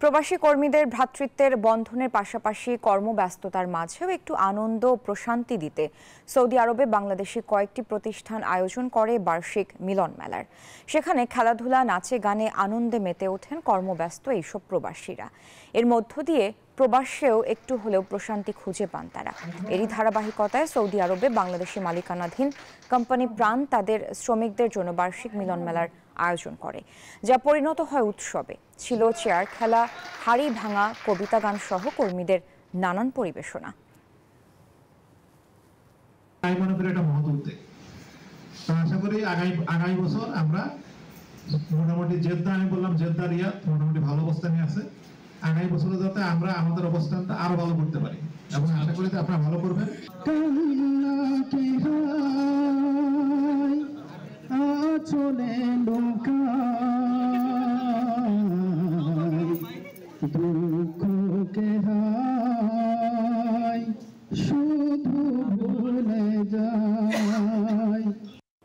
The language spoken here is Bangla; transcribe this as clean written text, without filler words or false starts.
প্রবাসী কর্মীদের ভ্রাতৃত্বের বন্ধনের পাশাপাশি কর্মব্যস্ততার মাঝেও একটু আনন্দ ও প্রশান্তি দিতে সৌদি আরবে বাংলাদেশি কয়েকটি প্রতিষ্ঠান আয়োজন করে বার্ষিক মিলন মেলার। সেখানে খেলাধুলা, নাচে গানে আনন্দে মেতে ওঠেন কর্মব্যস্ত এইসব প্রবাসীরা। এর মধ্য দিয়ে প্রবাসেও একটু হলেও প্রশান্তি খুঁজে পান তারা। এরই ধারাবাহিকতায় সৌদি আরবে বাংলাদেশি মালিকানাধীন কোম্পানি প্রাণ তাদের শ্রমিকদের জন্য বার্ষিক মিলন মেলার আয়োজন করে, যা পরিণত হয় উৎসবে। ছিল চেয়ার খেলা, হাড়ি ভাঙা, কবিতা গান সহ কর্মীদের নানান পরিবেশনা। আশা করি আগামী বছর আমরা মোটামুটি জেদ্দা, আমি বললাম জেদ্দা রিয়াদ মোটামুটি ভালো অবস্থানে আছে। আগামী বছরে যাতে আমরা আমাদের অবস্থানটা আরো ভালো করতে পারি এবং আশা করি আপনারা ভালো করবেন। চলে দুঃখ